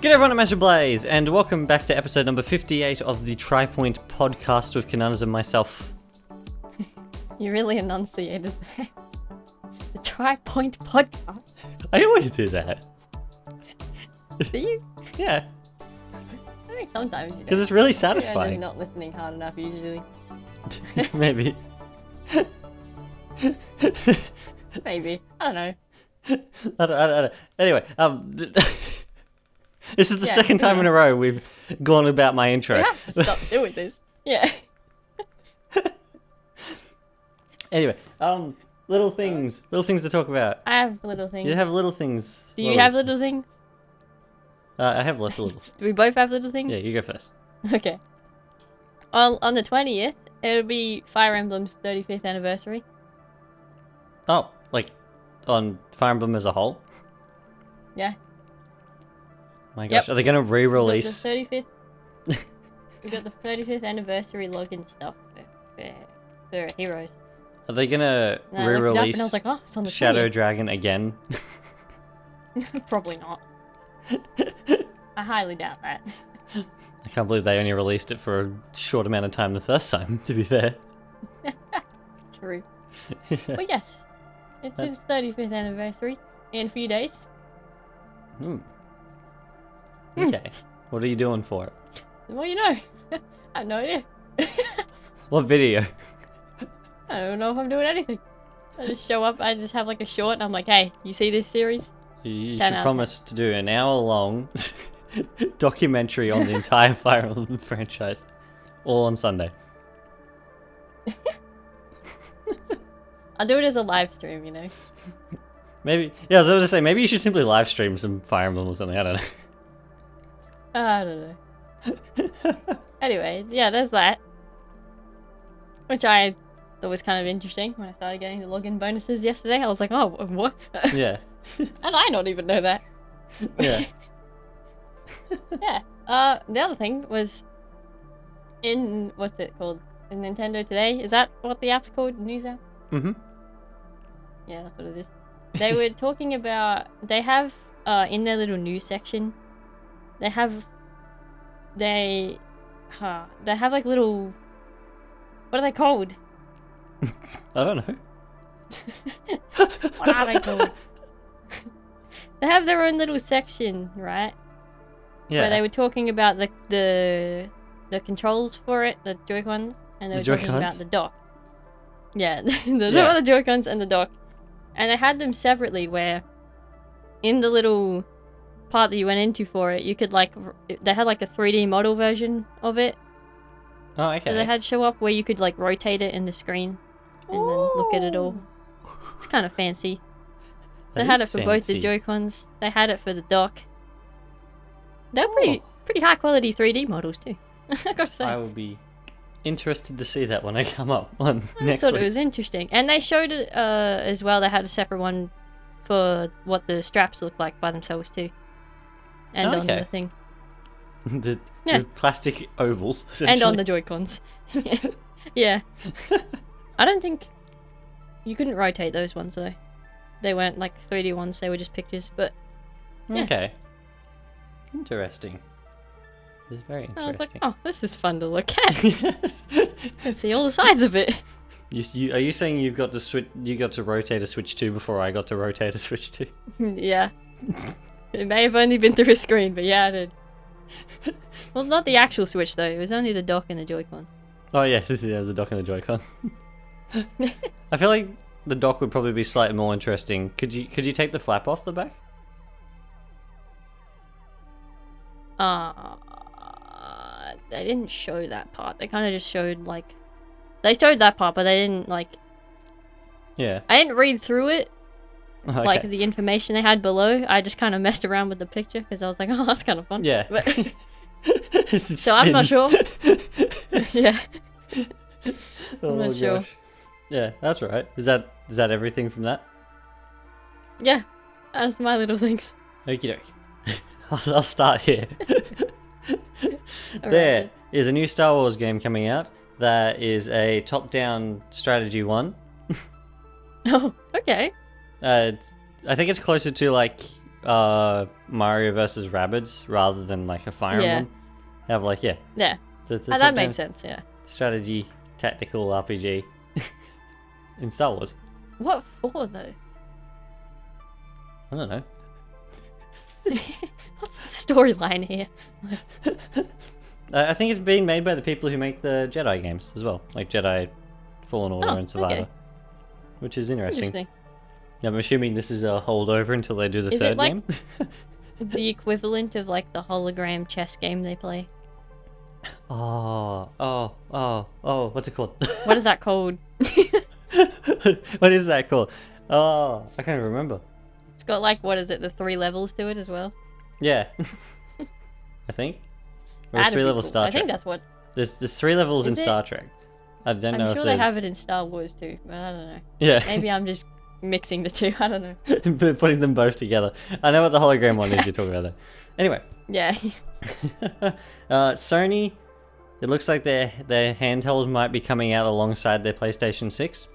G'day everyone, I'm Kinunners and Blaze, and welcome back to episode number 58 of the Tri-Point podcast with Kinunners and myself. You really enunciated there. The Tri-Point podcast. I always do that. Do you? Yeah. I think sometimes you do. Because it's really I'm satisfying. just not listening hard enough usually. Maybe. Maybe. I don't know. I don't. Anyway, this is the second time in a row we've gone about my intro. We have to stop doing this. Yeah. Anyway, little things to talk about. I have little things. You have little things. Do you have little things? I have lots of little things. Do we both have little things? Yeah, you go first. Okay. On the 20th, it'll be Fire Emblem's 35th anniversary. Oh, like on Fire Emblem as a whole? Yeah. My gosh, Are they going to re-release? We got the 35th anniversary login stuff for Heroes. Are they going to re-release and I was like, oh, it's on the Shadow 20th. Dragon again? Probably not. I highly doubt that. I can't believe they only released it for a short amount of time the first time, to be fair. True. But yes, it's his 35th anniversary in a few days. Okay. What are you doing for it? Well, you know, I have no idea. What video? I don't know if I'm doing anything. I just show up, I just have like a short, and I'm like, hey, you see this series? You 10 should out promise to do an hour-long documentary on the entire Fire Emblem franchise, all on Sunday. I'll do it as a live stream, you know. Maybe, yeah, I was going to say, maybe you should simply live stream some Fire Emblem or something, I don't know. I don't know. Anyway, yeah, there's that. Which I thought was kind of interesting when I started getting the login bonuses yesterday. I was like, oh, what? Yeah. And I not even know that. Yeah. Yeah. The other thing was in, what's it called? In Nintendo Today? Is that what the app's called? News app? Mm-hmm. Yeah, that's what it is. They were talking about, they have, in their little news section, they have like little, what are they called? I don't know. What are they called? They have their own little section, right? Yeah. Where they were talking about the controls for it, the Joy-Cons, and they were talking about the dock. Yeah, the Joy-Cons and the dock. And they had them separately where in the little part that you went into for it, you could like, they had like a 3D model version of it. Oh, okay. So they had show up where you could like rotate it in the screen and then look at it all. It's kind of fancy. They had it for both the Joy-Cons. They had it for the dock. They're pretty high quality 3D models too. I gotta say. I will be interested to see that when I come up on I next just thought week. it was interesting. And they showed it as well. They had a separate one for what the straps look like by themselves too. And on the thing. the Yeah. plastic ovals, And on the Joy-Cons. Yeah. I don't think... You couldn't rotate those ones though. They weren't like 3D ones, they were just pictures, but... Yeah. Okay. Interesting. This is very interesting. I was like, oh, this is fun to look at. Yes. And see all the sides of it. Are you saying you got to rotate a Switch 2 before I got to rotate a Switch 2? Yeah. It may have only been through a screen, but yeah, I did. Well, not the actual Switch though, it was only the dock and the Joy-Con. Oh yes, the dock and the Joy-Con. I feel like the dock would probably be slightly more interesting. Could you take the flap off the back? They didn't show that part. They kind of just showed like... They showed that part, but they didn't like... Yeah. I didn't read through it, Okay. like the information they had below. I just kind of messed around with the picture because I was like, oh, that's kind of fun. Yeah. But... It So I'm not spins. sure. Yeah. Oh I'm my not sure. gosh. Yeah, that's right. Is that everything from that? Yeah. That's my little things. Okie dokie. I'll start here. Alright. There is a new Star Wars game coming out that is a top-down strategy one. Oh, okay. I think it's closer to like Mario versus Rabbids rather than like a Fire Emblem. Have like Yeah. So it's that makes sense. Yeah. Strategy, tactical RPG in Star Wars. What for though? I don't know. What's the storyline here? I think it's being made by the people who make the Jedi games as well, like Jedi Fallen Order and Survivor, which is interesting. I'm assuming this is a holdover until they do the third game. The equivalent of like the hologram chess game they play? Oh, what's it called? What is that called? What is that called? Oh, I can't remember. It's got like, what is it, the 3 levels to it as well? Yeah. I think. Or there's 3 levels Star Trek. I think that's what... There's 3 levels in Star Trek. I don't know if I'm sure they have it in Star Wars too, but I don't know. Yeah. Maybe I'm just mixing the two, I don't know. Putting them both together. I know what the hologram one is you're talking about there. Anyway. Yeah. Sony, it looks like their handheld might be coming out alongside their PlayStation 6.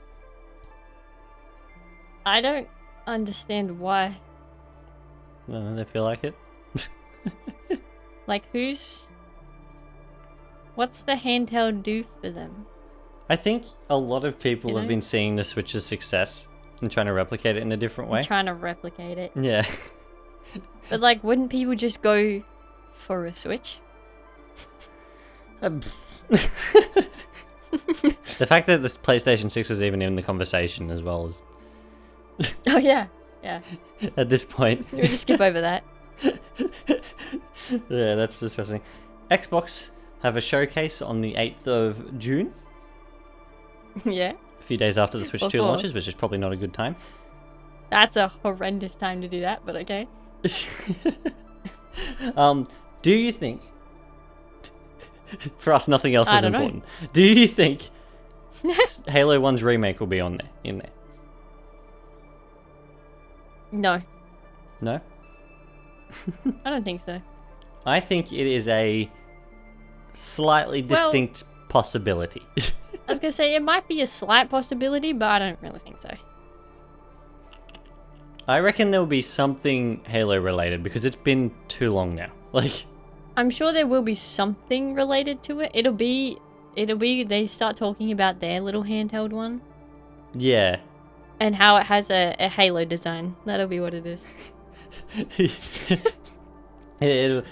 I don't understand why. No, they feel like it. Like, what's the handheld do for them? I think a lot of people have been seeing the Switch's success and trying to replicate it in a different way. Trying to replicate it. Yeah. But like, wouldn't people just go for a Switch? The fact that this PlayStation 6 is even in the conversation as well as... Oh yeah, yeah. At this point. We'll just skip over that. Yeah, that's disgusting. Xbox have a showcase on the 8th of June. Yeah. A few days after the Switch 2 launches, which is probably not a good time. That's a horrendous time to do that, but okay. Do you think... For us, nothing else is important. Do you think Halo 1's remake will be in there? No. No? I don't think so. I think it is a slightly distinct possibility. I was going to say, it might be a slight possibility, but I don't really think so. I reckon there'll be something Halo related, because it's been too long now. Like, I'm sure there will be something related to it. It'll be they start talking about their little handheld one. Yeah. And how it has a Halo design. That'll be what it is. They'll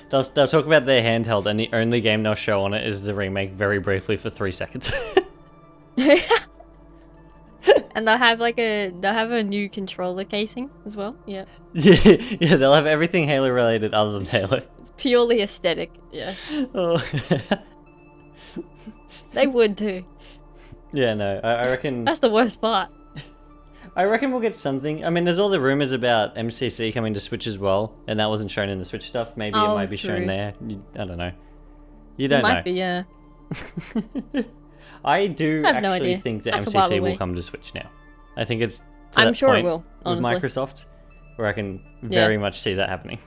talk about their handheld, and the only game they'll show on it is the remake very briefly for 3 seconds. And they'll have a new controller casing as well. Yeah. Yeah, they'll have everything Halo related other than Halo. It's purely aesthetic. Yeah. Oh. They would too. Yeah, no, I reckon... That's the worst part. I reckon we'll get something. I mean, there's all the rumors about MCC coming to Switch as well, and that wasn't shown in the Switch stuff. Maybe it might be shown there. I don't know. You don't know. It might be, yeah. I do actually think that MCC will come to Switch now. I think it's I'm sure it will, honestly. With Microsoft, where I can very much see that happening.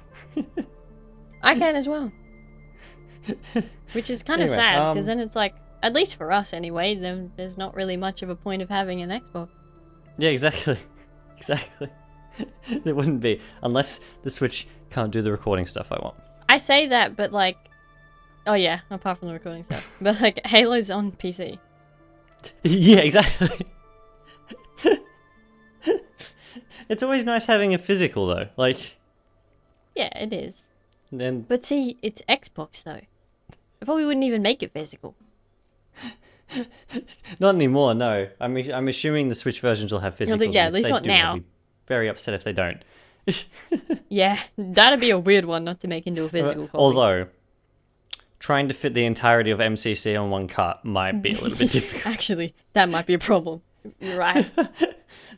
I can as well. Which is kind of sad, because then it's like, at least for us anyway, then there's not really much of a point of having an Xbox. Yeah, exactly. Exactly. There wouldn't be, unless the Switch can't do the recording stuff I want. I say that, but like... Oh yeah, apart from the recording stuff. But like, Halo's on PC. Yeah, exactly. It's always nice having a physical, though. Like... Yeah, it is. Then... But see, it's Xbox, though. I probably wouldn't even make it physical. Not anymore, no. I'm assuming the Switch versions will have physical. Yeah, at least not now. I'll be very upset if they don't. Yeah, that'd be a weird one not to make into a physical copy. Although, trying to fit the entirety of MCC on one cart might be a little bit difficult. Actually, that might be a problem. You're right.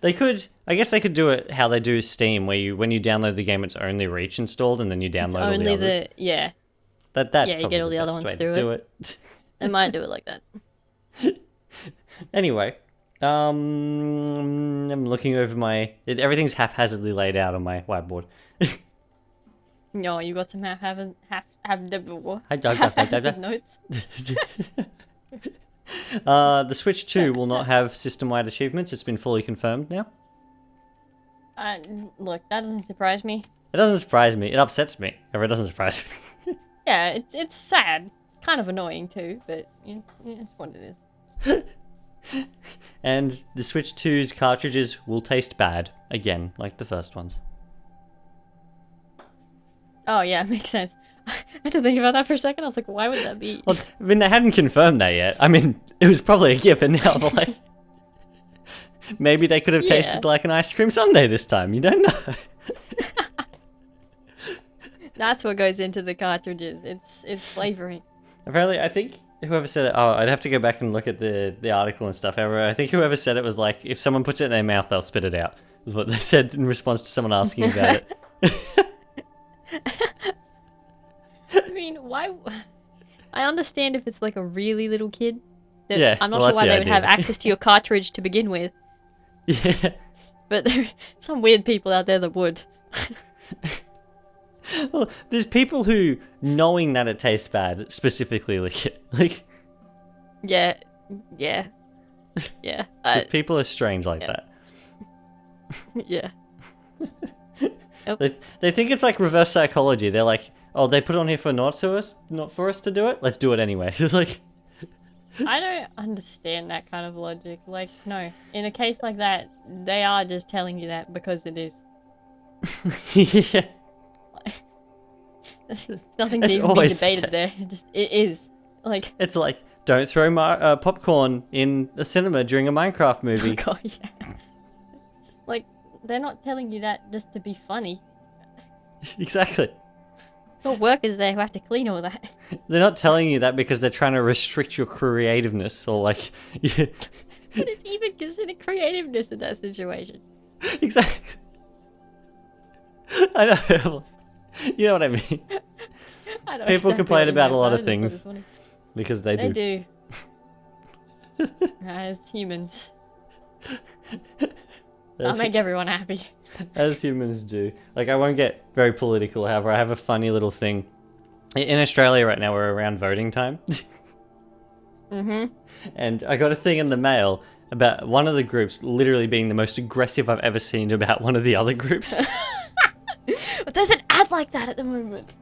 They could, I guess they could do it how they do Steam, where when you download the game, it's only Reach installed, and then you download all the others. Yeah. That's you get all the other ones through it. They might do it like that. Anyway, I'm looking over everything's haphazardly laid out on my whiteboard. No, you got some haphazard notes. The Switch 2 will not have system-wide achievements. It's been fully confirmed now. Look, that doesn't surprise me. It doesn't surprise me. It upsets me. Or it doesn't surprise me. Yeah, it's sad. Kind of annoying too, but it's what it is. And the Switch 2's cartridges will taste bad. Again, like the first ones. Oh yeah, makes sense. I had to think about that for a second. I was like, why would that be? Well, I mean, they hadn't confirmed that yet. I mean, it was probably a given now, but like... Maybe they could have tasted like an ice cream sundae this time. You don't know. That's what goes into the cartridges. It's flavoring. Apparently, I think whoever said it... Oh, I'd have to go back and look at the article and stuff. However, I think whoever said it was like, if someone puts it in their mouth, they'll spit it out. Was what they said in response to someone asking about it. I mean, why... I understand if it's like a really little kid. Yeah, I'm not sure why they would have access to your cartridge to begin with. Yeah. But there are some weird people out there that would. Well, there's people who, knowing that it tastes bad, specifically lick it. Like, yeah. Because people are strange like that. Yeah. They think it's like reverse psychology. They're like, oh, they put it on here for not for us to do it. Let's do it anyway. Like, I don't understand that kind of logic. Like, no, in a case like that, they are just telling you that because it is. Yeah. There's nothing to even be debated there. It is. Like, it's like, don't throw popcorn in the cinema during a Minecraft movie. Oh God, yeah. Like, they're not telling you that just to be funny. Exactly. Got workers there who have to clean all that. They're not telling you that because they're trying to restrict your creativeness or like... Yeah. But it's even considered creativeness in that situation. Exactly. I know. You know what I mean? I know People exactly complain about a lot of I things because they do. They do. As humans. I'll make everyone happy. As humans do. Like, I won't get very political, however, I have a funny little thing. In Australia right now, we're around voting time. Mm-hmm. And I got a thing in the mail about one of the groups literally being the most aggressive I've ever seen about one of the other groups. But there's an ad like that at the moment.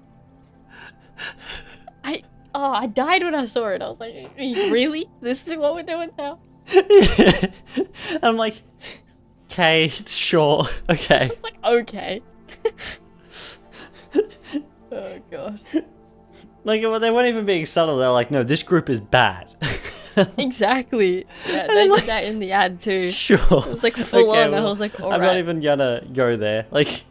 I died when I saw it. I was like, really? This is what we're doing now? Yeah. I'm like, okay, sure, okay. I was like, okay. Oh god. Like, well, they weren't even being subtle. They're like, no, this group is bad. Exactly. Yeah, they did that in the ad too. Sure. It was like full on. Well, I was like, alright. I'm not even gonna go there. Like,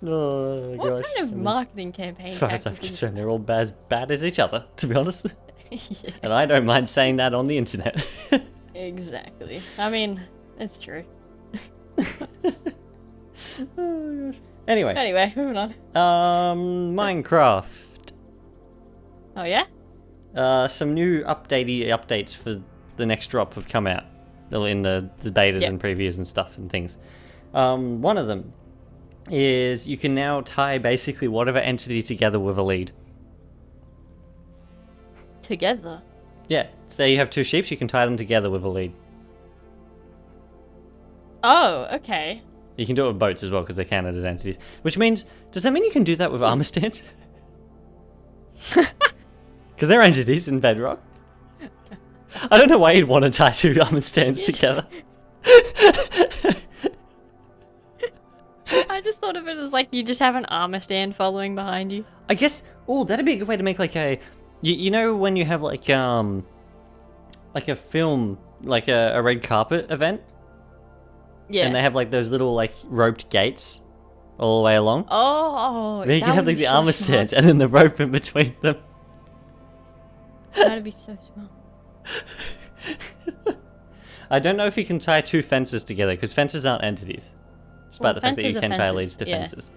oh what gosh. kind of marketing campaign? As far as I'm concerned, they're all as bad as each other, to be honest. Yeah. And I don't mind saying that on the internet. Exactly. I mean, it's true. Oh gosh. Anyway, moving on. Minecraft. Oh yeah? Some new updates for the next drop have come out. In the betas and previews and stuff and things. One of them is you can now tie basically whatever entity together with a lead. Together? Yeah. Say you have two sheep, you can tie them together with a lead. Oh, okay. You can do it with boats as well because they're counted as entities. Which means, does that mean you can do that with armor stands? Because they're entities in Bedrock. I don't know why you'd want to tie two armor stands together. I just thought of it as like you just have an armor stand following behind you. I guess, that'd be a good way to make like a... You know when you have like a film, like a red carpet event? Yeah. And they have like those little like roped gates all the way along? Oh, then you can have like the armor stand and then the rope in between them. That'd be so smart. I don't know if you can tie two fences together because fences aren't entities. Despite the fact that you can tie leads to fences.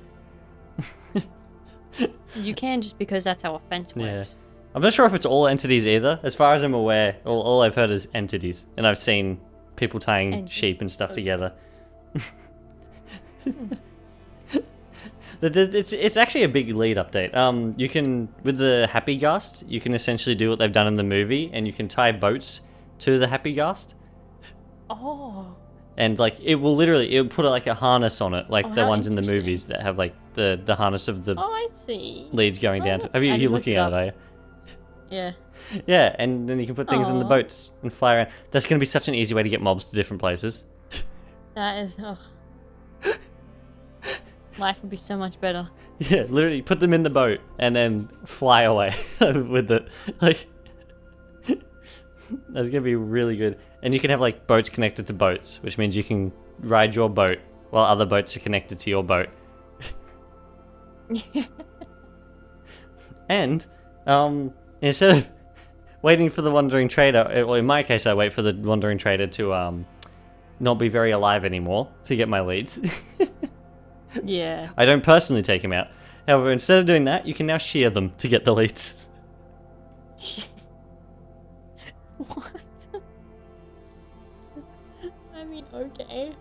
You can just because that's how a fence works. Yeah. I'm not sure if it's all entities either. As far as I'm aware, all I've heard is entities. And I've seen people tying sheep and stuff together. It's actually a big lead update. You can, with the Happy Ghast, you can essentially do what they've done in the movie, and you can tie boats to the Happy Ghast. Oh. And like it will put like a harness on it, like the how ones in the interesting. movies that have like the harness of the Oh, I see. leads going down to. Have you I just looking looked at it it, are you? Yeah. Yeah, and then you can put things in the Aw. boats and fly around. That's going to be such an easy way to get mobs to different places. That is. Oh. Life would be so much better. Yeah, literally put them in the boat and then fly away with it. Like, that's going to be really good. And you can have like boats connected to boats, which means you can ride your boat while other boats are connected to your boat. And instead of waiting for the wandering trader, well, in my case, I wait for the wandering trader to not be very alive anymore to get my leads. Yeah. I don't personally take him out. However, instead of doing that, you can now shear them to get the leads. What? I mean, okay.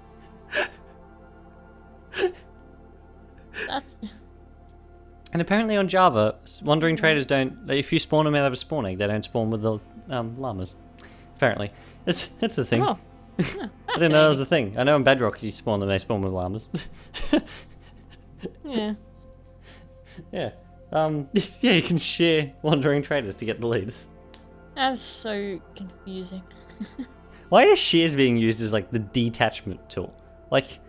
That's. And apparently on Java, wandering traders don't. If you spawn them out of a spawn egg, they don't spawn with the llamas. Apparently, it's a thing. Oh. I didn't know that was a thing. I know in Bedrock you spawn them, they spawn with llamas. Yeah. Yeah. Yeah, you can share wandering traders to get the leads. That's so confusing. Why are shears being used as like the detachment tool? Like,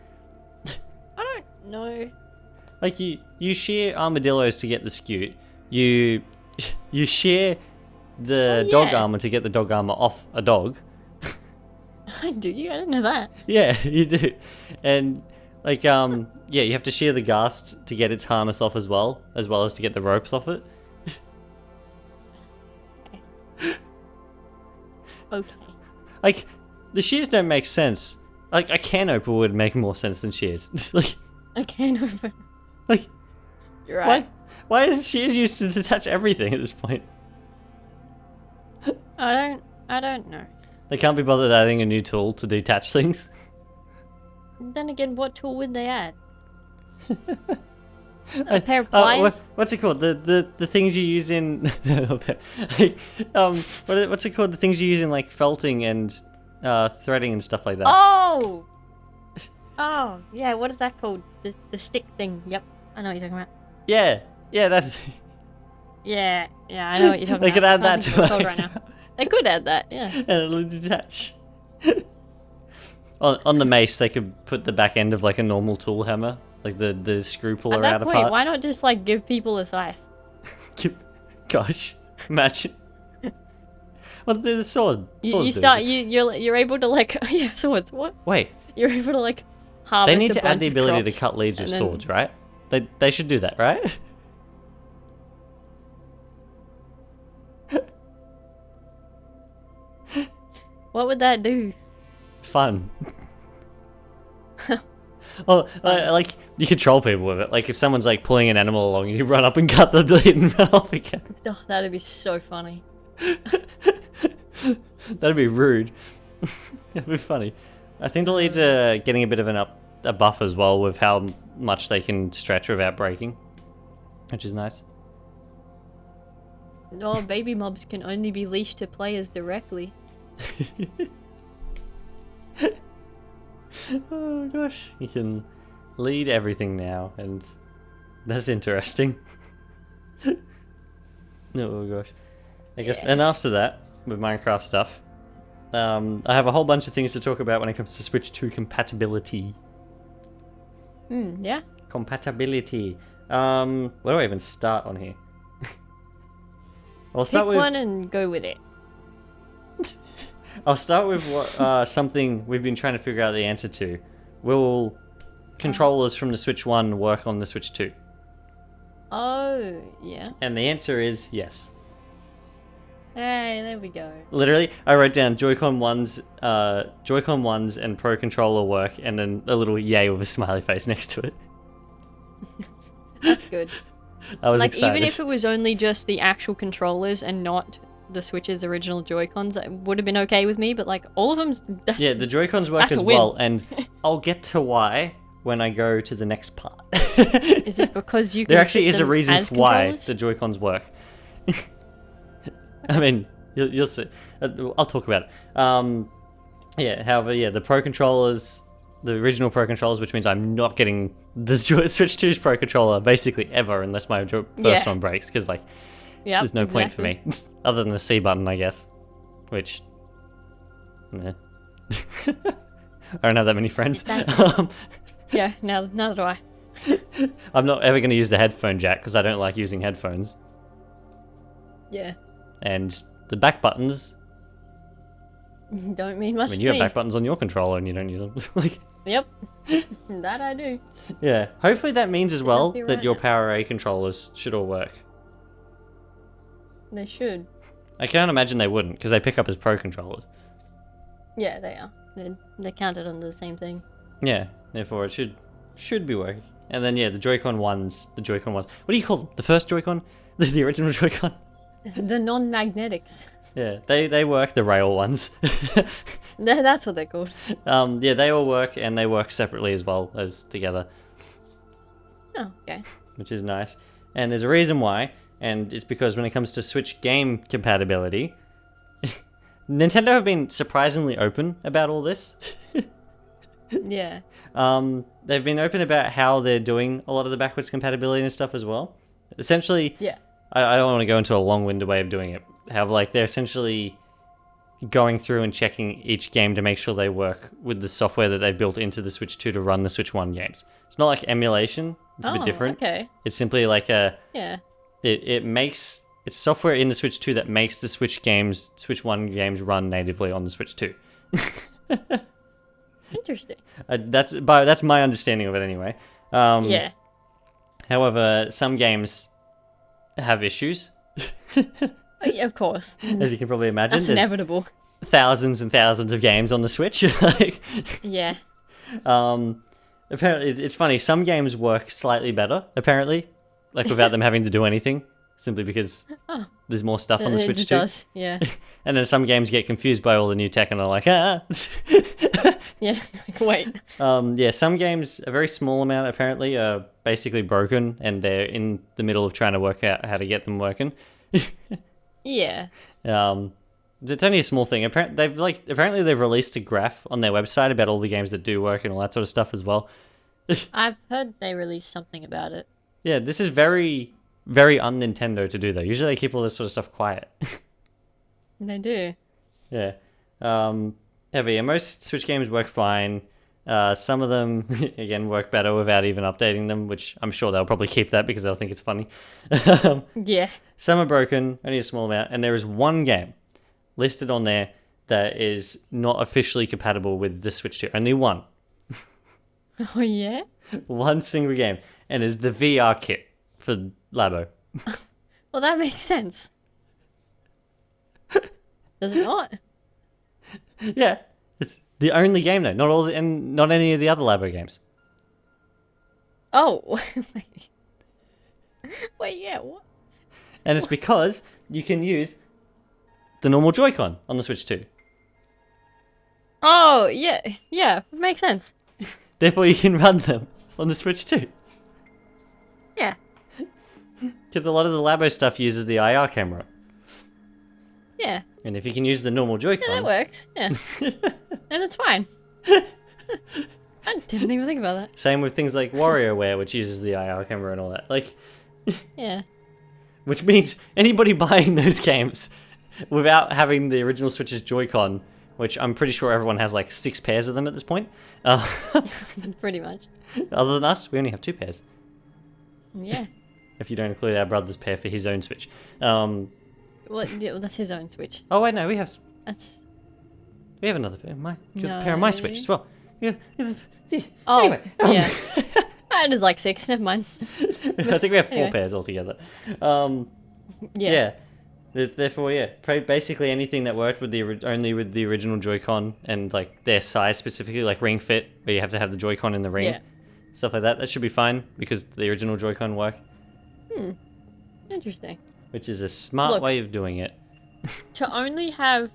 I don't know. like you shear armadillos to get the scute. You shear the dog armor to get the dog armor off a dog. I didn't know that. Yeah, you do. And like yeah, you have to shear the ghast to get its harness off as well as to get the ropes off it. Okay. Like the shears don't make sense. Like a can opener would make more sense than shears. Like I can't open. like You're right. why is shears used to detach everything at this point? I don't know. They can't be bothered adding a new tool to detach things. Then again, what tool would they add? A pair of pliers? What's it called? The things you use in what's it called? The things you use in like felting and threading and stuff like that. Oh! Oh, yeah, what is that called? The stick thing. Yep, I know what you're talking about. Yeah, that. Yeah, I know what you're talking They about. could add I that can't to think of what it's called right now. They could add that, yeah. And it'll detach. On the mace, they could put the back end of like a normal tool hammer, like the screw puller At that out point, apart. why not just like give people a scythe? Gosh, imagine. Well, there's a sword. You're able to like yeah, swords. What? Wait, You're able to like harvest. they need to a add the bunch of ability crops to cut leaves with and then- swords, right? They should do that, right? What would that do? Fun. Well, like you control people with it. Like if someone's like pulling an animal along, you run up and cut the lead and run off again. Oh, that'd be so funny. That'd be rude. That'd be funny. I think the leads are getting a bit of a buff as well with how much they can stretch without breaking, which is nice. Oh, baby mobs can only be leashed to players directly. Oh gosh, you can lead everything now, and that's interesting. Oh gosh, I guess. And after that, with Minecraft stuff, I have a whole bunch of things to talk about when it comes to Switch 2 compatibility. Yeah. Compatibility. Where do I even start on here? I'll start Pick one and go with it. I'll start with what, something we've been trying to figure out the answer to. Will controllers from the Switch 1 work on the Switch 2? Oh, yeah. And the answer is yes. Hey, there we go. Literally, I wrote down Joy-Con 1s and Pro Controller work, and then a little yay with a smiley face next to it. That's good. I was Like, excited. even if it was only just the actual controllers and not the Switch's original Joy-Cons, it would have been okay with me, but like, all of them's... Yeah, the Joy-Cons work That's as a win. well, and I'll get to why when I go to the next part. Is it because you can There actually fit is a them reason as why controllers? the Joy-Cons work. I mean, you'll see. I'll talk about it. Yeah, however, yeah, the Pro Controllers, the original Pro Controllers, which means I'm not getting the Switch 2's Pro Controller basically ever unless my first one breaks, because, like, there's no point for me. Other than the C button, I guess. Which, I don't have that many friends. Yeah, neither do I. I'm not ever going to use the headphone jack, because I don't like using headphones. Yeah. And the back buttons... Don't mean much to me. You have back buttons on your controller and you don't use them. Like, yep. That I do. Yeah. Hopefully that means as well that your Power A controllers should all work. They should. I can't imagine they wouldn't, because they pick up as Pro Controllers. Yeah, they are. They're counted under the same thing. Yeah. Therefore it should be working. And then, yeah, the Joy-Con ones. What do you call them? The first Joy-Con? The original Joy-Con? The non-magnetics. Yeah, they work, the rail ones. That's what they're called. Yeah, they all work, and they work separately as well as together. Oh, okay. Which is nice. And there's a reason why, and it's because when it comes to Switch game compatibility, Nintendo have been surprisingly open about all this. Yeah. They've been open about how they're doing a lot of the backwards compatibility and stuff as well. Essentially, yeah. I don't want to go into a long-winded way of doing it. How, like, they're essentially going through and checking each game to make sure they work with the software that they've built into the Switch 2 to run the Switch 1 games. It's not like emulation. It's a bit different. Okay. It's simply like a... Yeah. It's software in the Switch 2 that makes the Switch 1 games run natively on the Switch 2. Interesting. That's my understanding of it anyway. Yeah. However, some games have issues. Yeah, of course. As you can probably imagine. That's inevitable. Thousands and thousands of games on the Switch. Yeah. Apparently, it's funny. Some games work slightly better, apparently. Like, without them having to do anything. Simply because there's more stuff on the Switch 2. It does, yeah. And then some games get confused by all the new tech and are like, ah. Yeah, like, wait. Yeah, some games, a very small amount apparently, are basically broken, and they're in the middle of trying to work out how to get them working. Yeah. It's only a small thing. Apparently they've released a graph on their website about all the games that do work and all that sort of stuff as well. I've heard they released something about it. Yeah, this is very, very un-Nintendo to do though. Usually they keep all this sort of stuff quiet. They do. Yeah. But yeah, most Switch games work fine. Some of them, again, work better without even updating them, which I'm sure they'll probably keep that because they'll think it's funny. Yeah. Some are broken, only a small amount, and there is one game listed on there that is not officially compatible with the Switch 2. Only one. Oh, yeah? One single game, and it's the VR kit for Labo. Well, that makes sense. Does it not? Yeah. It's the only game though, not any of the other Labo games. Oh, wait, yeah, what? And it's because you can use the normal Joy-Con on the Switch 2. Oh, yeah, makes sense. Therefore, you can run them on the Switch 2. Yeah. Because a lot of the Labo stuff uses the IR camera. Yeah. And if you can use the normal Joy-Con... Yeah, that works, yeah. And it's fine. I didn't even think about that. Same with things like WarioWare, which uses the IR camera and all that. Like... Yeah. Which means anybody buying those games without having the original Switch's Joy-Con, which I'm pretty sure everyone has like 6 pairs of them at this point. Pretty much. Other than us, we only have 2 pairs. Yeah. If you don't include our brother's pair for his own Switch. Well, yeah, that's his own Switch. Oh wait, no, we have another pair. Pair of my Switch as well. Yeah. Oh, anyway, yeah. It is like 6. Never mind. I think we have 4 pairs altogether. Yeah. Therefore, yeah, basically anything that worked with only with the original Joy-Con and like their size specifically, like Ring Fit, where you have to have the Joy-Con in the ring, stuff like that. That should be fine because the original Joy-Con work. Interesting. Which is a smart way of doing it. To only have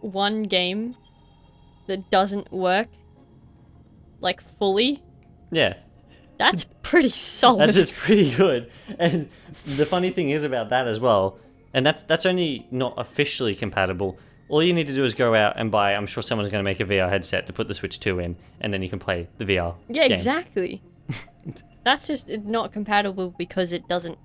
one game that doesn't work, like, fully... Yeah. That's pretty solid. That's pretty good. And the funny thing is about that as well, and that's only not officially compatible. all you need to do is go out and buy. I'm sure someone's going to make a VR headset to put the Switch 2 in, and then you can play the VR. Yeah, game. exactly. That's just not compatible because it doesn't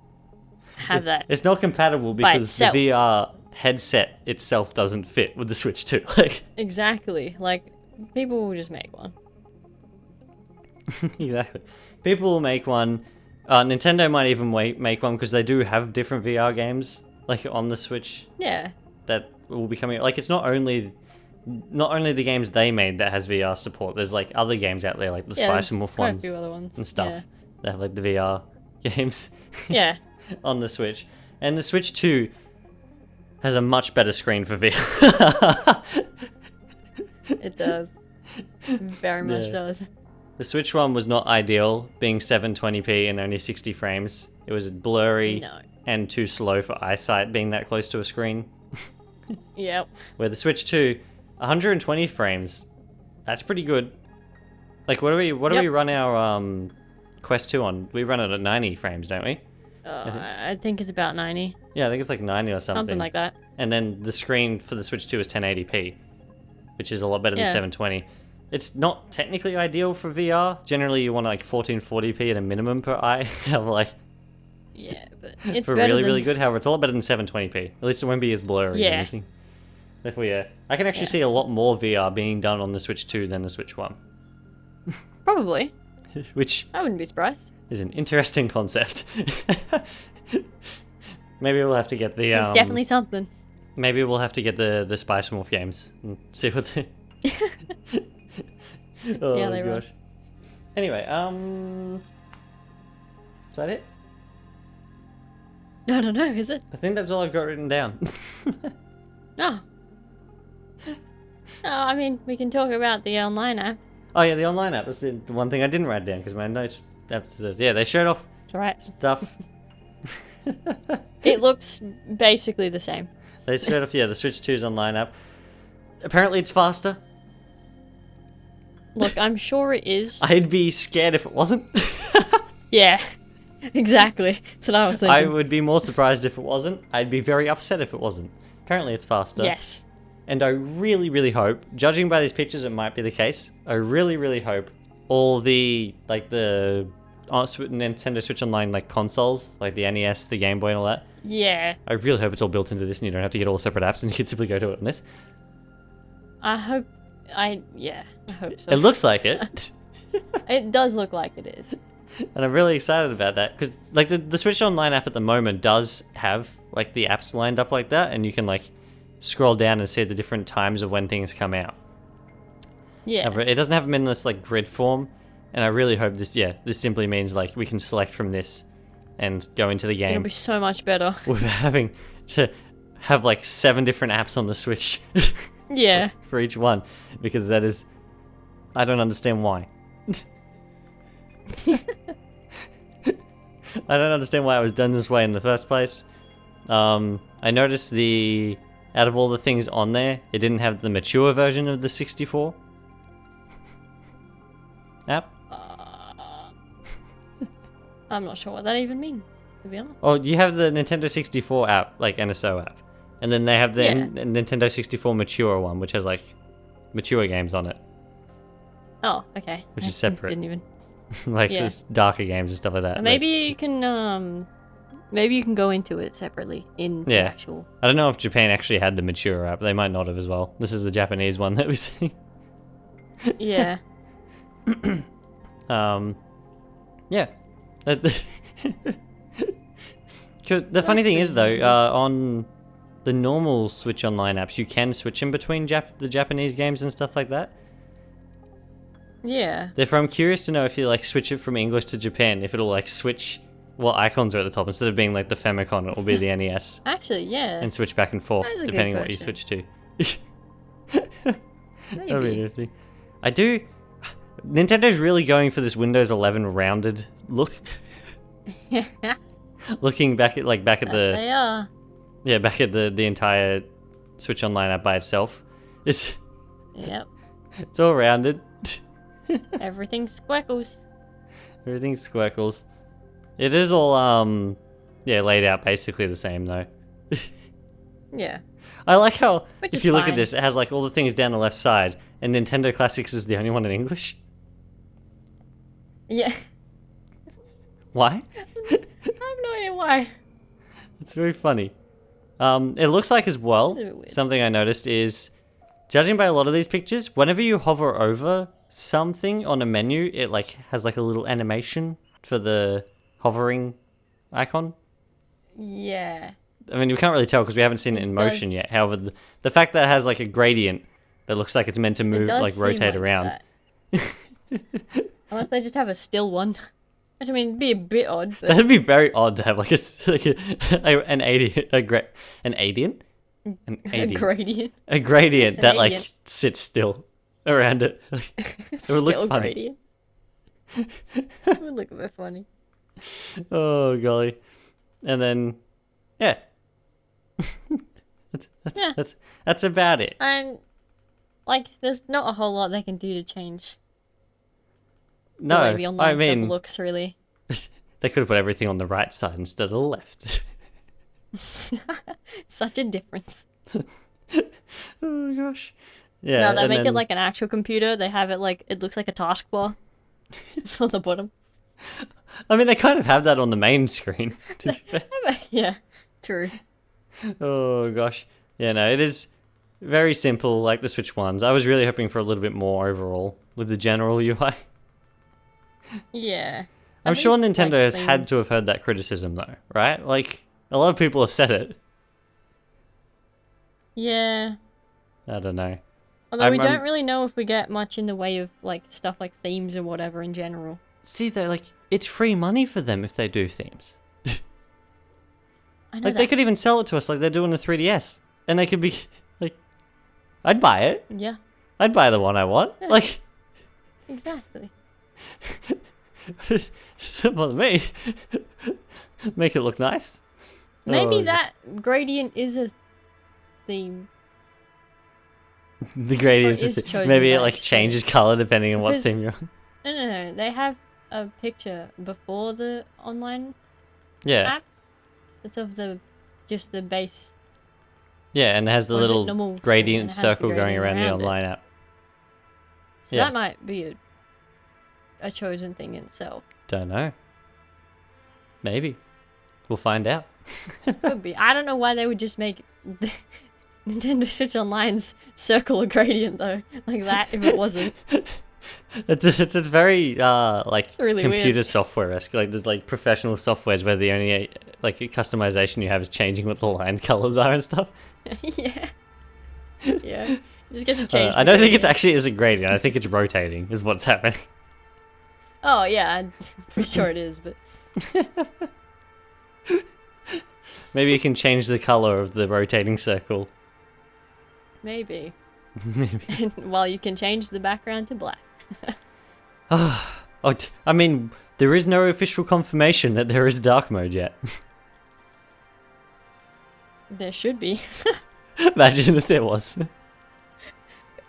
have that. It's not compatible because the VR headset itself doesn't fit with the Switch 2. Like exactly. Like people will just make one. Exactly. People will make one. Nintendo might even make one because they do have different VR games like on the Switch. Yeah. That will be coming. Like it's not only the games they made that has VR support. There's like other games out there like the Spice and Wolf ones, and stuff. Yeah. That have like the VR games. Yeah. On the Switch, and the Switch 2 has a much better screen for VR. It does. Very much does. The Switch one was not ideal, being 720p and only 60 frames. It was blurry and too slow for eyesight, being that close to a screen. Yep. Where the Switch 2, 120 frames. That's pretty good. Like, what do we run our Quest 2 on? We run it at 90 frames, don't we? I think it's about 90. Yeah, I think it's like 90 or something. Something like that. And then the screen for the Switch 2 is 1080p, which is a lot better than 720. It's not technically ideal for VR. Generally, you want like 1440p at a minimum per eye. Yeah, but it's for better really good. However, it's a lot better than 720p. At least it won't be as blurry. Yeah. Or anything. Therefore, yeah, I can actually see a lot more VR being done on the Switch 2 than the Switch 1. Probably. Which I wouldn't be surprised. Is an interesting concept. Maybe we'll have to get the. It's definitely something. Maybe we'll have to get the Spice Morph games and see what the. Oh see how they gosh. Run. Anyway, is that it? I don't know, is it? I think that's all I've got written down. Oh. No, I mean, we can talk about the online app. Oh yeah, the online app. That's the one thing I didn't write down because my notes. Yeah, they showed off stuff. It looks basically the same. They showed off, the Switch 2's online app. Apparently it's faster. Look, I'm sure it is. I'd be scared if it wasn't. Yeah, exactly. That's what I was thinking. I would be more surprised if it wasn't. I'd be very upset if it wasn't. Apparently it's faster. Yes. And I really, really hope, judging by these pictures, it might be the case. I really, really hope all the Nintendo Switch Online consoles, like the NES, the Game Boy, and all that. Yeah. I really hope it's all built into this, and you don't have to get all separate apps, and you can simply go to it on this. I hope so. It looks like it. It does look like it is. And I'm really excited about that because the Switch Online app at the moment does have the apps lined up like that, and you can scroll down and see the different times of when things come out. Yeah. It doesn't have them in this grid form, and I really hope this simply means we can select from this and go into the game. It'll be so much better. Without having to have 7 different apps on the Switch. Yeah. For each one, because that is, I don't understand why. I don't understand why it was done this way in the first place. I noticed out of all the things on there, it didn't have the mature version of the 64 app. I'm not sure what that even means, to be honest. Oh, you have the Nintendo 64 app, NSO app. And then they have the Nintendo 64 mature one, which has mature games on it. Oh, okay. Which is separate. Didn't even. Just darker games and stuff like that. Maybe you can go into it separately in the actual. I don't know if Japan actually had the mature app. They might not have as well. This is the Japanese one that we see. Yeah. Yeah. The funny thing is though, on the normal Switch Online apps, you can switch in between the Japanese games and stuff like that. Yeah. Therefore, I'm curious to know if you switch it from English to Japan, if it'll switch what icons are at the top instead of being the Famicom, it will be the NES. Actually, yeah. And switch back and forth depending on what you switch to. Maybe. That'd be interesting. Nintendo's really going for this Windows 11 rounded look. Looking back at the. They are. Yeah, back at the entire Switch Online app by itself. Yep. It's all rounded. Everything's squackles. Everything's squackles. It is all laid out basically the same though. Yeah. I like how, Which if is you look at fine. this, it has like all the things down the left side, and Nintendo Classics is the only one in English. Yeah. Why? I have no idea why. It's very funny. It looks like as well, It's a bit weird. something I noticed is, judging by a lot of these pictures, whenever you hover over something on a menu, it like has like a little animation for the hovering icon. Yeah. I mean, we can't really tell because we haven't seen it in motion does. yet. However, the fact that it has like a gradient that looks like it's meant to move, does like seem rotate like around. Unless they just have a still one. Which, I mean, it'd be a bit odd. But... That'd be very odd to have like an gradient, an gradient, a gradient. a gradient An that like gradient. sits still around it. It would look Still funny. gradient. It would look a bit funny. Oh golly, and then yeah, that's about it. And like, there's not a whole lot they can do to change the No, way the online I mean, stuff looks, really. they could have put everything on the right side instead of the left. Such a difference. Oh gosh. Yeah. No, they and make it then- like an actual computer. They have it like, it looks like a taskbar on the bottom. I mean, they kind of have that on the main screen. To be fair. Yeah, true. Oh gosh. Yeah, no, it is very simple, like the Switch ones. I was really hoping for a little bit more overall with the general UI. Yeah. I'm At sure least, Nintendo like, has had to themes. have heard that criticism though, right? Like, a lot of people have said it. Yeah. I don't know. Although we I'm- don't really know if we get much in the way of like stuff like themes or whatever in general. See, they're like, it's free money for them if they do themes. I know Like, that. they could even sell it to us like they're doing the 3DS. And they could be, like, I'd buy it. Yeah, I'd buy the one I want. Yeah. Like, exactly. it's doesn't bother me. Make it look nice. Maybe Oh, that gradient is a theme. The gradient Or is chosen maybe it by like accident. changes color depending on what Because- theme you're on. No. They have a picture before the online Yeah, app. It's of just the base. yeah, and it has the Or is it little normal screen gradient and it has the circle going gradient around the around it? online app. So Yeah. that might be a chosen thing in itself. Don't know. Maybe. We'll find out. Could be. I don't know why they would just make the Nintendo Switch Online's circle a gradient though, like that. If it wasn't, It's very like really computer weird. software-esque. Like there's like professional softwares where the only like customization you have is changing what the lines colors are and stuff. yeah, yeah. You just get to change. I the don't think it's gradient. actually is a gradient. I think it's rotating is what's happening. Oh yeah, I'm pretty sure it is, but Maybe you can change the color of the rotating circle. maybe. Maybe. While you can change the background to black. I mean, there is no official confirmation that there is dark mode yet. There should be. Imagine if there was.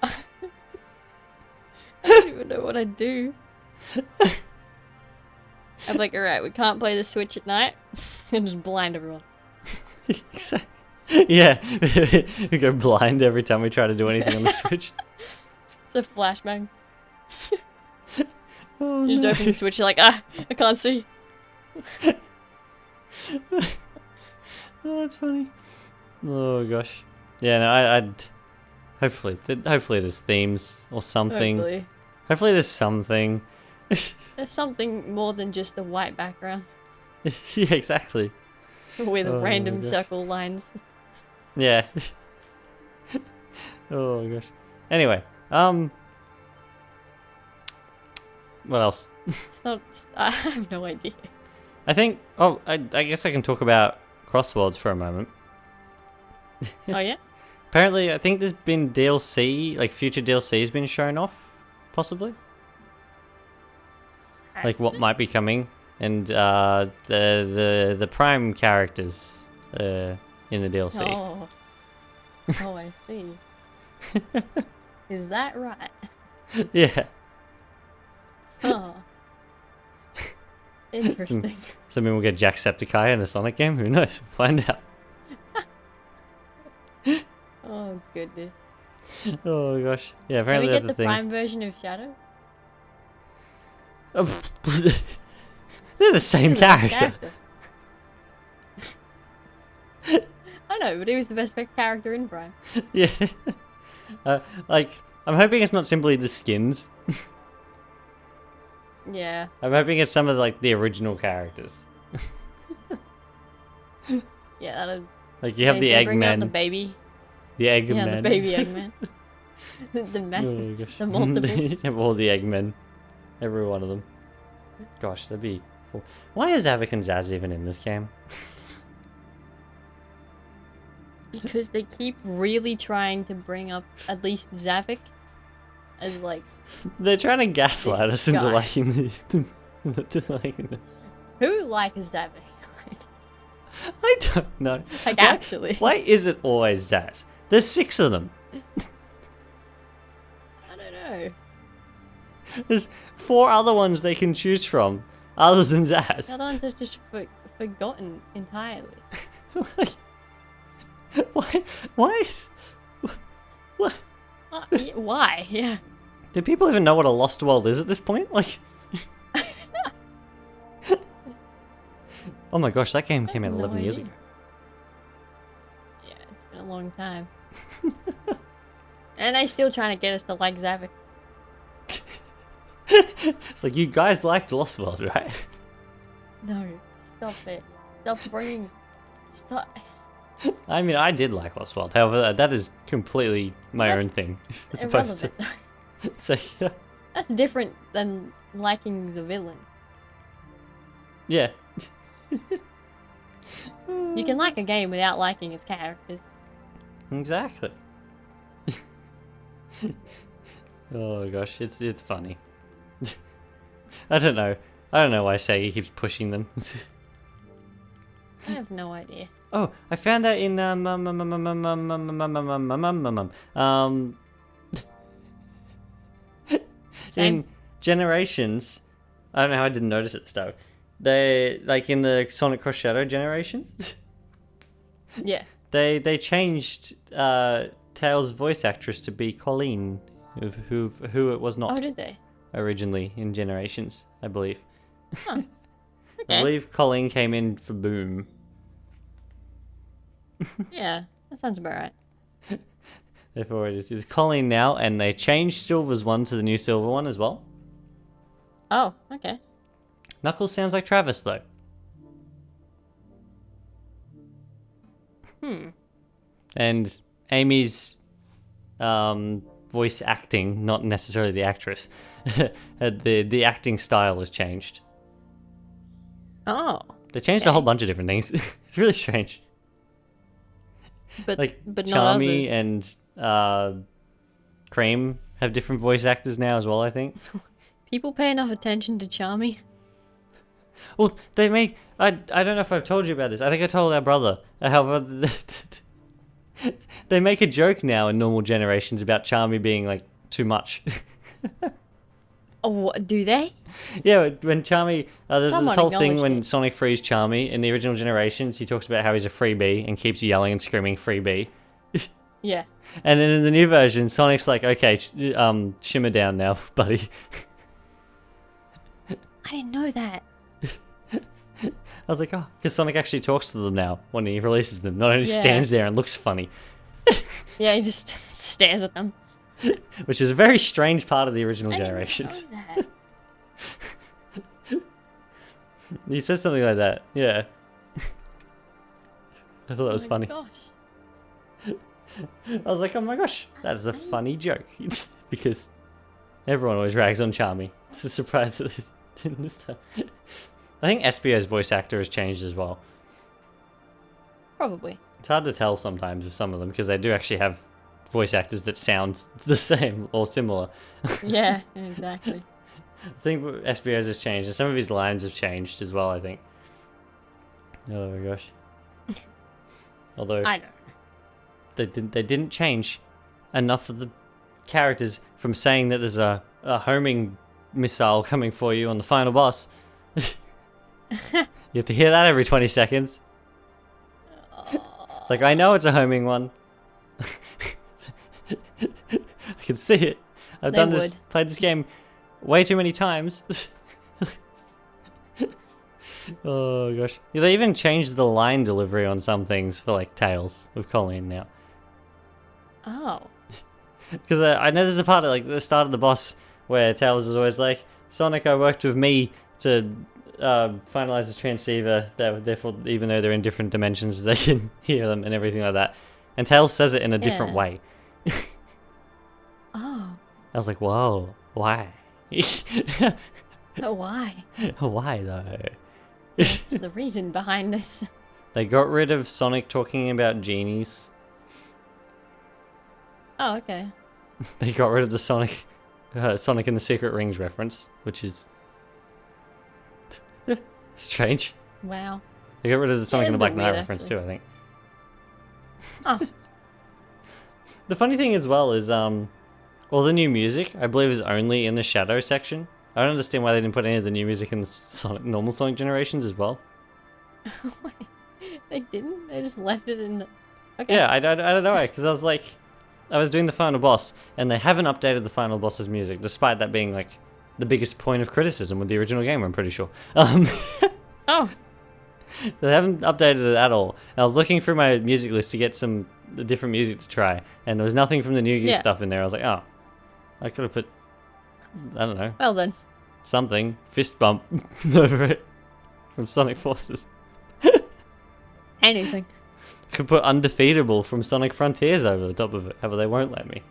I don't even know what I'd do. I'm like, alright, we can't play the Switch at night. And just blind everyone. Yeah, we go blind every time we try to do anything on the Switch. It's a flashbang. Oh, You just no. open the Switch, you're like, I can't see. Oh, that's funny. Oh gosh. Yeah, no, I'd hopefully there's themes or something. Hopefully there's something. There's something more than just a white background Yeah, exactly. with Oh my random gosh. circle lines. Yeah. Oh gosh. Anyway, what else? It's not. I have no idea. I think. Oh, I guess I can talk about Crossworlds for a moment. Oh yeah. Apparently, I think there's been DLC, like future DLC has been shown off, possibly. Like what might be coming, and the prime characters in the DLC. Oh. Oh, I see. Is that right? Yeah. Oh. Interesting. So maybe we'll get Jacksepticeye in a Sonic game. Who knows? We'll find out. goodness. Oh gosh. Yeah, Can apparently we that's get the the thing. Prime version of Shadow? They're the same He was the best character. I know, but he was the best character in Prime. Yeah. Like, I'm hoping it's not simply the skins. Yeah. I'm hoping it's some of like the original characters. Yeah, that'll... Like you have the they bring out the Eggman. baby. The Eggman. Yeah, the baby Eggman. the Oh gosh. the multiple. All the Eggmen. Every one of them. Gosh, that'd be cool. Why is Zavik and Zaz even in this game? Because they keep really trying to bring up at least Zavik as like... They're trying to gaslight us into guy. liking this. To liking this. Who likes Zavik? I don't know. Like, Why- actually. Why is it always Zaz? There's 6 of them. I don't know. There's 4 other ones they can choose from, other than Zaz. The other ones are just forgotten entirely. Like, why is... What? Yeah, why? Yeah. Do people even know what a lost world is at this point? Like... Oh my gosh, that game came out have 11 no years idea. ago. Yeah, it's been a long time. And they still trying to get us to like Zavik. It's like, you guys liked Lost World, right? No, stop it. Stop bringing... Stop... I mean, I did like Lost World. However, that is completely my own thing. As opposed to... Irrelevant. So, yeah. That's different than liking the villain. Yeah. You can like a game without liking its characters. Exactly. Oh gosh, it's funny. I don't know why Sega keeps pushing them. I have no idea. Oh, I found out in Same. in Generations. I don't know how I didn't notice at the start. They like in the Sonic Cross Shadow Generations. Yeah. They changed Tails' voice actress to be Colleen, who it was not Oh, did they? originally in Generations, I believe. Huh. I Okay. believe Colleen came in for Boom. Yeah, that sounds about right. Therefore, it is Colleen now, and they changed Silver's one to the new Silver one as well. Oh, okay. Knuckles sounds like Travis, though. And Amy's voice acting, not necessarily the actress, the acting style has changed. Oh. They changed a whole bunch of different things. It's really strange. But Like but not Charmy others. and Cream have different voice actors now as well, I think. People pay enough attention to Charmy. Well, they make... I don't know if I've told you about this. I think I told our brother. However, they make a joke now in normal Generations about Charmy being, like, too much. Oh, what, do they? Yeah, when Charmy... there's Someone this whole thing acknowledged when it. Sonic frees Charmy. In the original Generations, he talks about how he's a freebie and keeps yelling and screaming freebie. Yeah. And then in the new version, Sonic's like, okay, shimmer down now, buddy. I didn't know that. I was like, oh, because Sonic actually talks to them now when he releases them. Not only Yeah. stands there and looks funny, Yeah, he just stares at them. which is a very strange part of the original I didn't Generations. know that. He says something like that, yeah. I thought that was Oh my funny. Gosh. I was like, oh my gosh, that's a funny joke. Because everyone always rags on Charmy. It's a surprise that they didn't this time. I think Espio's voice actor has changed as well. Probably. It's hard to tell sometimes with some of them because they do actually have voice actors that sound the same or similar. Yeah, exactly. I think Espio's has changed and some of his lines have changed as well, I think. Oh my gosh. Although I don't know. they didn't change enough of the characters from saying that there's a homing missile coming for you on the final boss. You have to hear that every 20 seconds. It's like, I know it's a homing one. I can see it. I've played this game way too many times. Oh gosh. Yeah, they even changed the line delivery on some things for like Tails with Colleen now. Oh. Because I know there's a part at like the start of the boss where Tails is always like, Sonic, I worked with me to finalize the transceiver, that therefore even though they're in different dimensions they can hear them and everything like that. And Tails says it in a different way. Oh. I was like, whoa, why? Why? Why though? What's the reason behind this? They got rid of Sonic talking about genies. Oh, okay. They got rid of the Sonic and the Secret Rings reference, which is strange. Wow. They got rid of the Sonic and the Black Knight weird, reference too, I think. Oh. The funny thing as well is, all the new music, I believe, is only in the Shadow section. I don't understand why they didn't put any of the new music in the normal Sonic generations as well. They didn't? They just left it in the... Okay. Yeah, I don't know, because I was like... I was doing the final boss, and they haven't updated the final boss's music, despite that being, like, the biggest point of criticism with the original game, I'm pretty sure. Oh. They haven't updated it at all. I was looking through my music list to get some different music to try, and there was nothing from the new stuff in there. I was like, oh, I could have put, I don't know. Well then. Something. Fist bump over it from Sonic Forces. Anything. Could put Undefeatable from Sonic Frontiers over the top of it. However, they won't let me.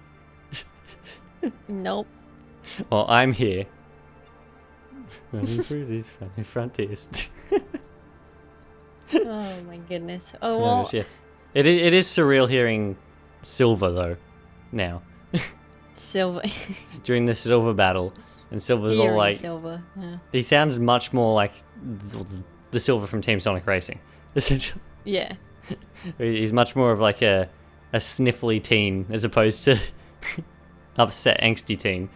Nope. Well, I'm here. Running through these frontiers. Oh my goodness. Oh well. Yeah. It is surreal hearing Silver though, now. Silver. During the Silver battle, and Silver's all like, Silver. Yeah. he sounds much more like the Silver from Team Sonic Racing, essentially. Yeah. He's much more of like a sniffly teen as opposed to upset, angsty teen.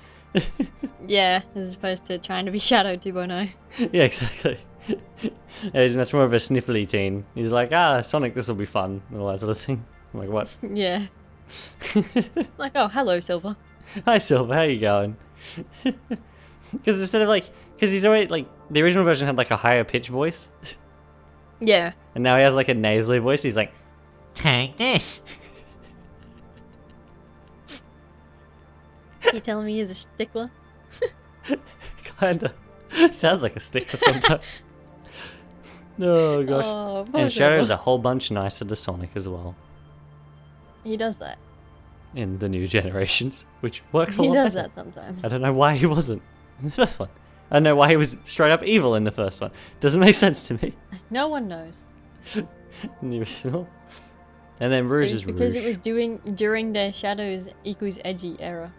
Yeah, as opposed to trying to be Shadow 2.0. Yeah, exactly. Yeah, he's much more of a sniffly teen. He's like, Sonic, this will be fun, and all that sort of thing. I'm like, what? Yeah. Like, oh, hello, Silver. Hi, Silver, how you going? Because instead of like, because he's always like, the original version had like a higher pitch voice. Yeah. And now he has like a nasally voice. He's like, take this. You telling me he's a stickler? Kinda. Sounds like a stickler sometimes. Oh gosh. Oh, and Shadow's a whole bunch nicer to Sonic as well. He does that. In the new generations, which works a lot better. He does that sometimes. I don't know why he wasn't in the first one. I don't know why he was straight up evil in the first one. Doesn't make sense to me. No one knows. In the original. And then Rouge is Rouge. Because it was during the Shadows equals Edgy era.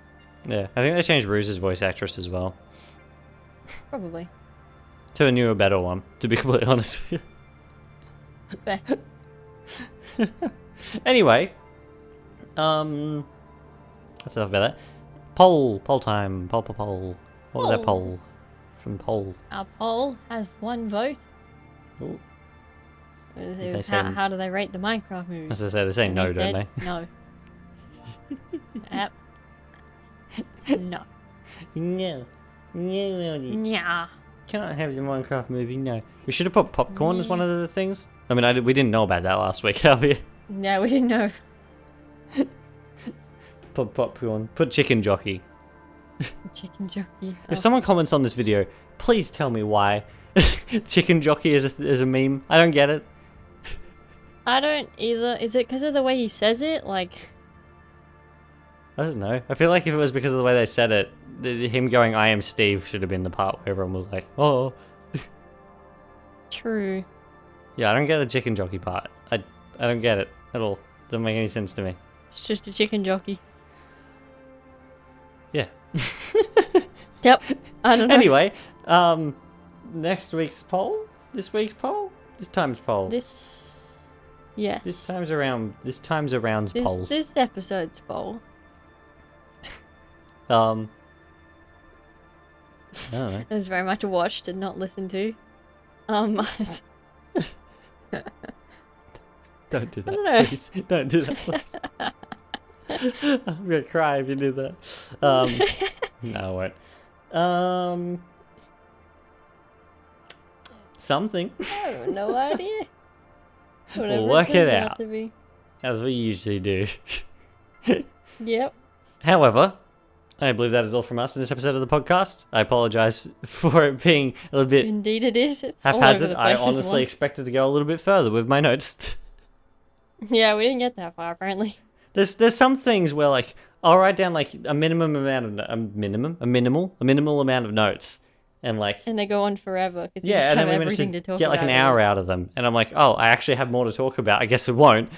Yeah, I think they changed Rouge's voice actress as well. Probably. To a newer, better one, to be completely honest with you. Fair. Anyway, that's enough about that. Poll time. Poll. What was that poll? From poll. Our poll has one vote. Ooh. It was how do they rate the Minecraft movie? As I say, they say no, don't they? No. Yep. No. No. Yeah. Can't have the Minecraft movie, no. We should have put popcorn as one of the things. I mean, we didn't know about that last week, have we? No, we didn't know. Put popcorn. Put chicken jockey. Chicken jockey. If someone comments on this video, please tell me why chicken jockey is a meme. I don't get it. I don't either. Is it because of the way he says it? Like... I don't know. I feel like if it was because of the way they said it, him going, I am Steve, should have been the part where everyone was like, oh. True. Yeah, I don't get the chicken jockey part. I don't get it at all. Doesn't make any sense to me. It's just a chicken jockey. Yeah. Yep. I don't know. Anyway, next week's poll? This week's poll? This time's poll. Yes. This time's around polls. This episode's poll. I don't know. It was very much watched and not listened to. Don't do that, please. Don't do that, please. I'm gonna cry if you do that. No, I won't. Something. I have no idea. We'll work it out, as we usually do. Yep. However, I believe that is all from us in this episode of the podcast. I apologize for it being a little bit Indeed it is. It's all over haphazard. the I place, this honestly one. expected to go a little bit further with my notes. Yeah, we didn't get that far, apparently. There's some things where, like, I'll write down, like, a minimal amount of notes. And, like... And they go on forever, because you Yeah, just and have then we managed everything to to talk get, like, about. an hour out of them. And I'm like, oh, I actually have more to talk about. I guess we won't.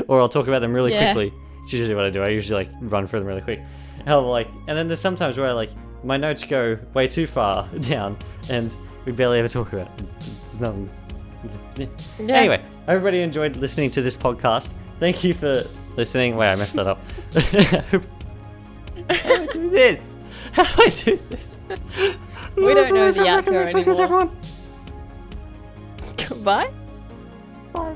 Or I'll talk about them really quickly. It's usually what I do. I usually, like, run through them really quick. Hell, like... And then there's sometimes where, like, my notes go way too far down, and we barely ever talk about it. It's nothing... Yeah. Anyway, everybody enjoyed listening to this podcast. Thank you for listening. Wait, I messed that up. How do I do this? How do I do this? We don't know the outro anymore. Everyone. Goodbye. Bye.